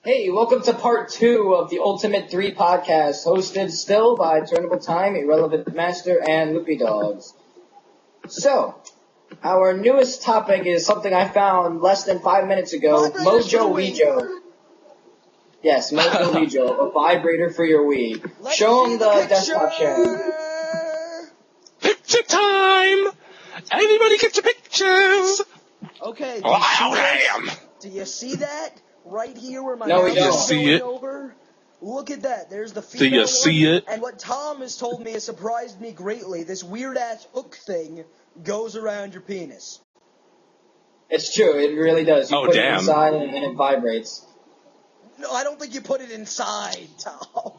Hey, welcome to part 2 of the Ultimate 3 podcast, hosted still by Turnable Time, Irrelevant Master, and Loopy Dogs. So, our newest topic is something I found less than 5 minutes ago, MOJOWIIJO. Yes, MOJOWIIJO, a vibrator for your Wii. Show them the desktop share. Picture time! Everybody get your pictures! Okay, do you see that? Right here where my mouse is going over? Look at that. There's the female. Do you see it? And what Tom has told me has surprised me greatly. This weird-ass hook thing goes around your penis. It's true, it really does. You put it inside and it vibrates. No, I don't think you put it inside, Tom.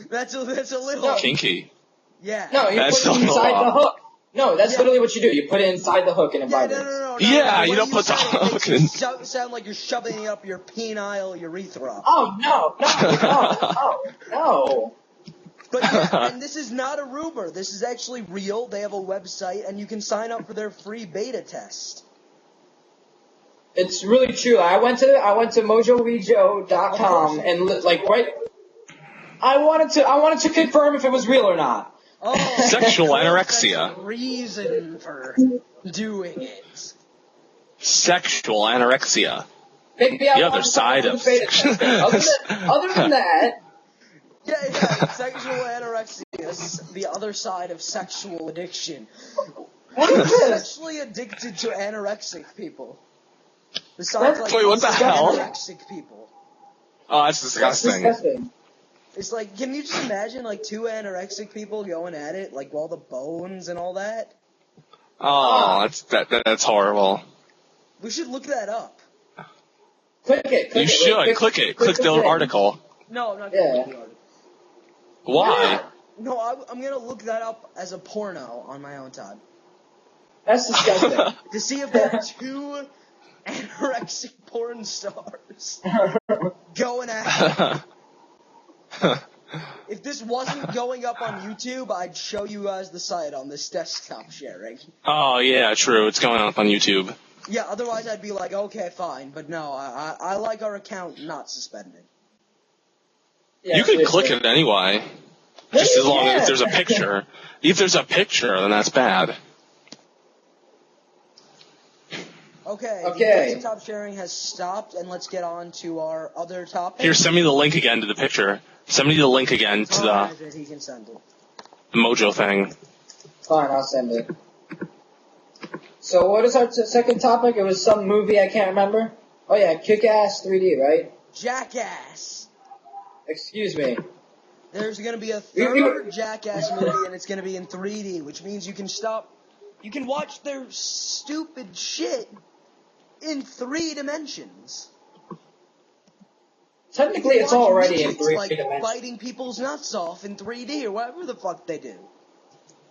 That's a little... kinky. Yeah. No, you put it inside the hook. No, that's literally what you do. You put it inside the hook and it vibrates. No, you don't put the hook in. It sound like you're shoving it up your penile urethra. Oh, no. But yeah, and this is not a rumor. This is actually real. They have a website, and you can sign up for their free beta test. It's really true. I went to mojowiijo.com and I wanted to confirm if it was real or not. Oh, sexual anorexia. Reason for doing it. Sexual anorexia. Maybe the other side of other than that. Yeah, sexual anorexia is the other side of sexual addiction. What is this? Sexually addicted to anorexic people. Besides, wait, what the hell? Anorexic people. Oh, that's disgusting. That's disgusting. It's like, can you just imagine, like, two anorexic people going at it, like, all the bones and all that? Oh, that's horrible. We should look that up. Click it. You should. Click it. Click the article. No, I'm not going to click the article. Why? No, I'm going to look that up as a porno on my own time. That's disgusting. To see if there are two anorexic porn stars going at it. If this wasn't going up on YouTube, I'd show you guys the site on this desktop sharing. Oh, yeah, true. It's going up on YouTube. Yeah, otherwise I'd be like, okay, fine. But no, I like our account not suspended. Yeah, you could click it anyway. Just as long as there's a picture. If there's a picture, then that's bad. Okay, the desktop sharing has stopped, and let's get on to our other topic. Here, send me the link again to the picture. Send me the link again to the he can send it. Mojo thing. Fine, I'll send it. So what is our second topic? It was some movie I can't remember. Oh yeah, Kick-Ass 3D, right? Jackass. Excuse me. There's going to be a third Jackass movie, and it's going to be in 3D, which means you can watch their stupid shit in 3 dimensions. Technically, it's already in 3 dimensions. Like biting people's nuts off in 3D or whatever the fuck they do.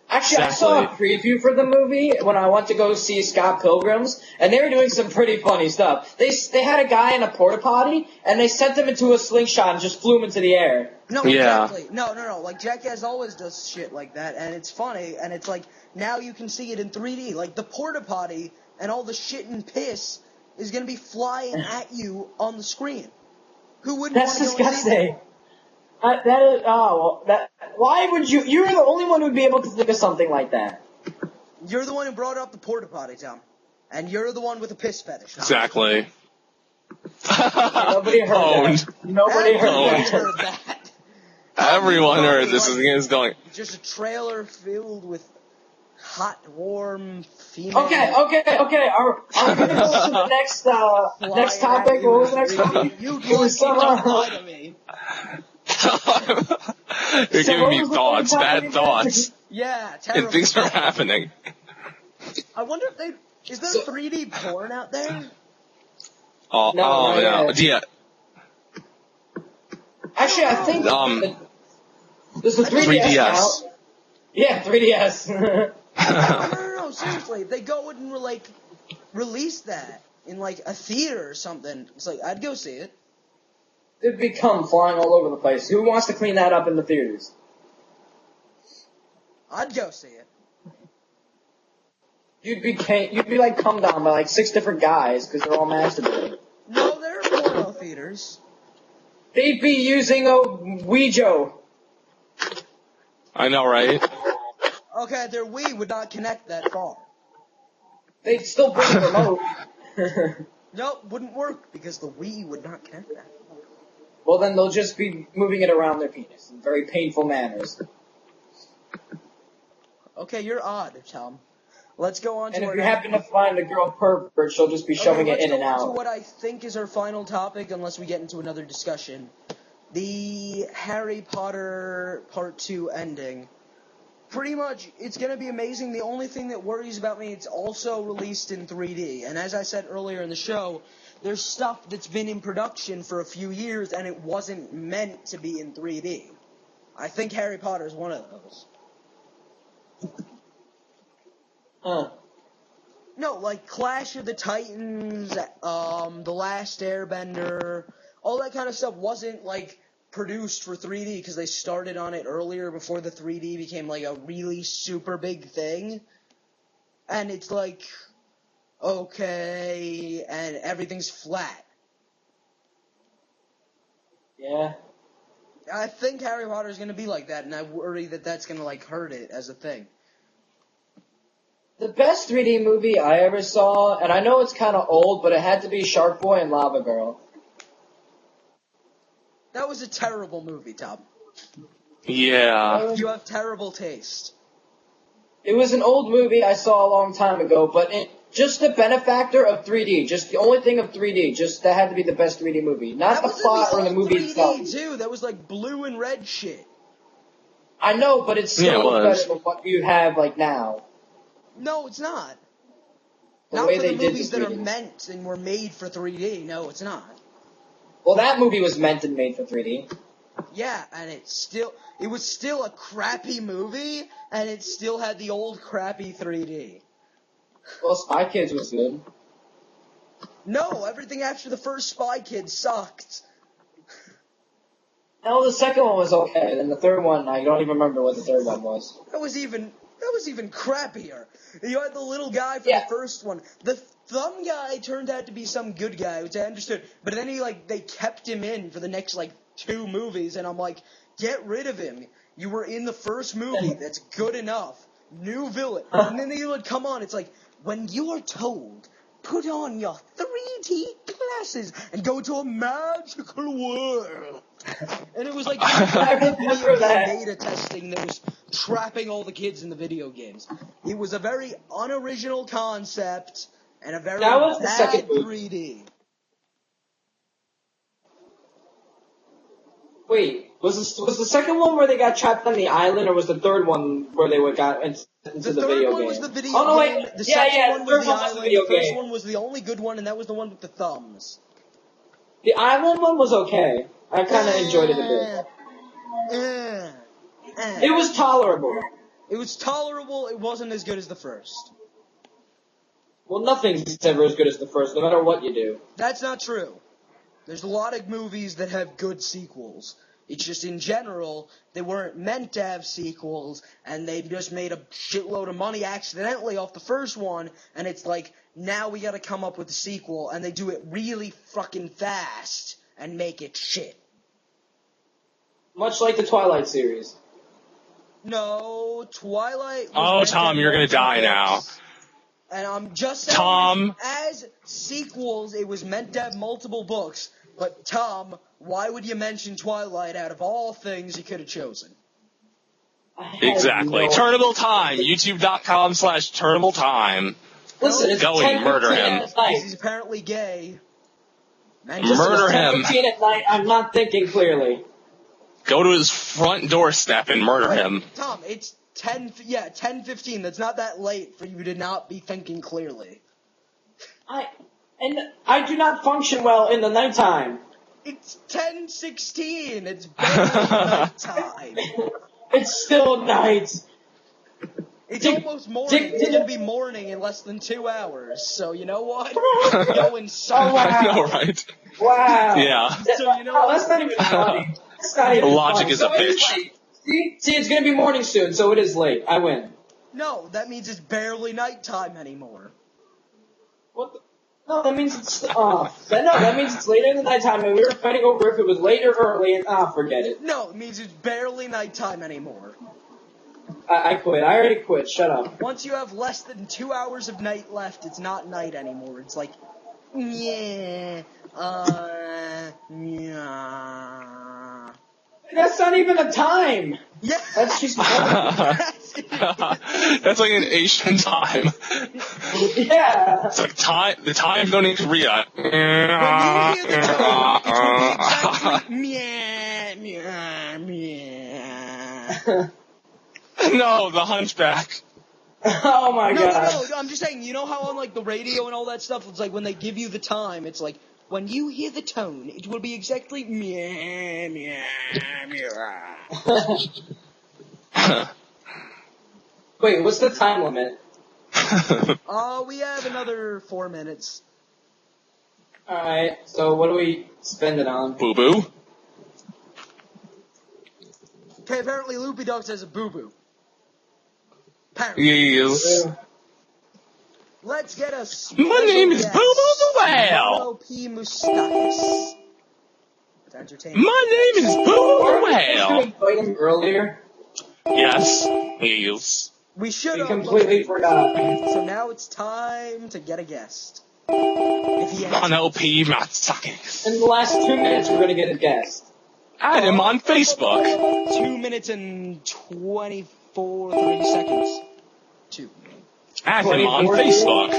Actually, I saw a preview for the movie when I went to go see Scott Pilgrim's, and they were doing some pretty funny stuff. They had a guy in a porta potty, and they sent him into a slingshot and just flew him into the air. No, exactly. No. Like, Jackass always does shit like that, and it's funny, and it's like, now you can see it in 3D. Like, the porta potty and all the shit and piss is going to be flying at you on the screen. Who wouldn't want to go disgusting. Why would you? You're the only one who'd be able to think of something like that. You're the one who brought up the porta potty, Tom. And you're the one with the piss fetish. Exactly. Nobody heard that. Nobody heard that. Everyone heard this is going. Just a trailer filled with hot, warm female. Okay. Are we gonna go to the next topic? What was the next topic? You lie to me. You're giving me thoughts, bad thoughts. Yeah, terrible. And things are happening. I wonder if is there 3D porn out there? Yeah. Actually, I think there's a 3DS out. Yeah, 3DS. No, seriously, if they go and release that in like a theater or something, it's like I'd go see it. It'd become flying all over the place. Who wants to clean that up in the theaters? I'd go see it. You'd be like come down by like 6 different guys because they're all masturbating. No, there are more theaters. They'd be using a MOJOWIIJO. I know, right? Okay, their Wii would not connect that far. They'd still bring a remote. Nope, wouldn't work because the Wii would not connect that far. Well, then they'll just be moving it around their penis in very painful manners. Okay, you're odd, Tom. Let's go on to And if our you happen to find a girl pervert, she'll just be shoving it in and Let's go on to out. what I think is our final topic, unless we get into another discussion. The Harry Potter Part 2 ending. Pretty much, it's going to be amazing. The only thing that worries about me, it's also released in 3D. And as I said earlier in the show, there's stuff that's been in production for a few years, and it wasn't meant to be in 3D. I think Harry Potter is one of those. Huh. No, like Clash of the Titans, The Last Airbender, all that kind of stuff wasn't, like, produced for 3D because they started on it earlier before the 3D became, like, a really super big thing. And it's like, okay, and everything's flat. Yeah. I think Harry Potter's gonna be like that, and I worry that that's gonna, like, hurt it as a thing. The best 3D movie I ever saw, and I know it's kind of old, but it had to be Shark Boy and Lava Girl. That was a terrible movie, Tom. Yeah. You have terrible taste. It was an old movie I saw a long time ago, but just the benefactor of 3D, just the only thing of 3D, just that had to be the best 3D movie. Not the plot or the movie itself. Too. That was like blue and red shit. I know, but it's still better than what you have like now. No, it's not. The Not way for they the did movies the that are 3D. meant and were made for 3D. No, it's not. Well, that movie was meant and made for 3D. Yeah, and it was still a crappy movie, and it still had the old crappy 3D. Well, Spy Kids was good. No, everything after the first Spy Kids sucked. No, the second one was okay, and the third one, I don't even remember what the third one was. That was even crappier. You had the little guy from the first one. The thumb guy turned out to be some good guy, which I understood. But then they kept him in for the next, 2 movies, and I'm like, get rid of him. You were in the first movie. That's good enough. New villain. And then they would come on. It's like, when you are told, put on your 3D glasses and go to a magical world. And it was like beta testing that was trapping all the kids in the video games. It was a very unoriginal concept and a very bad 3D. Wait, was the second one where they got trapped on the island, or was the third one where they got into the video game? The third one was the video game. Oh no, wait, The second one was the island. video The first game. one was the only good one, and that was the one with the thumbs. The island one was okay. I kind of enjoyed it a bit. It was tolerable. It was tolerable. It wasn't as good as the first. Well, nothing's ever as good as the first, no matter what you do. That's not true. There's a lot of movies that have good sequels. It's just in general, they weren't meant to have sequels, and they just made a shitload of money accidentally off the first one, and it's like, now we gotta come up with a sequel, and they do it really fucking fast, and make it shit. Much like the Twilight series. No, Twilight was Oh, Tom, you're gonna die now. And I'm just saying, Tom. as sequels, it was meant to have multiple books. But Tom, why would you mention Twilight out of all things you could have chosen? Exactly. Turnable Time. YouTube.com/Turnable Time. Listen, it's Go and murder him. He's apparently gay. Murder him. 10:15 at night, I'm not thinking clearly. Go to his front doorstep and murder him. Tom, it's 10:15. That's not that late for you to not be thinking clearly. I do not function well in the nighttime. It's 10:16. It's barely nighttime. It's still night. It's almost morning. It's going to be morning in less than 2 hours. So you know what? Go inside. Oh, wow. I know, right? Wow. Yeah. So you know that's not even funny. That's not even Logic funny. is a bitch. See, it's going to be morning soon, so it is late. I win. No, that means it's barely nighttime anymore. What the? No, that means it's, that means it's later in the nighttime, and we were fighting over if it was late or early, and, forget it. No, it means it's barely nighttime anymore. I quit. I already quit. Shut up. Once you have less than 2 hours of night left, it's not night anymore. It's like, yeah. That's not even a time! Yeah. That's just... That's like an Asian time. Yeah. It's like the time going in Korea. When you hear the tone, it will be exactly meow, meow. No, the Hunchback. Oh my god. No, I'm just saying, you know how on like the radio and all that stuff, it's like when they give you the time, it's like, when you hear the tone, it will be exactly meow, meow, meow. Wait, what's the time limit? We have another 4 minutes. Alright, so what do we spend it on? Boo boo. Okay, apparently Loopy Dogs has a boo-boo. Apparently. Yes. Let's get a special My name is guest, Boo Boo the Whale. Mono P. Moustakis. It's entertaining. My name is Boo Boo the Did Whale. you invite him earlier? Yes. Yes. We should We have. completely forgot. So now it's time to get a guest. If he answers. Mono P. Matsakis. In the last 2 minutes, we're gonna get a guest. Add him on Facebook. 2 minutes and 30 seconds. 2. Add him on Facebook.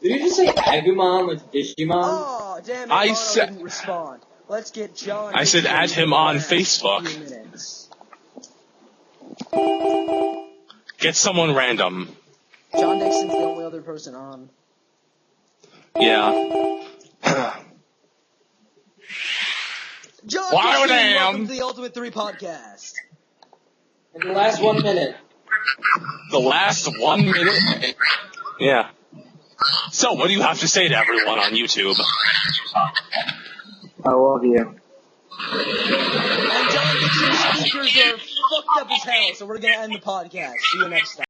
Did you just say Agumon like Digimon? Oh, damn it, I Mono said- didn't respond. Let's get John. I said add him on Facebook. 2 minutes. Get someone random. John Dixon's the only other person on. Yeah. John Wow, Dixon, damn. welcome to the Ultimate 3 podcast. In the last 1 minute. The last 1 minute. Yeah. So, what do you have to say to everyone on YouTube? I love you. And John Dixon's speakers are fucked up as hell, so we're gonna end the podcast. See you next time.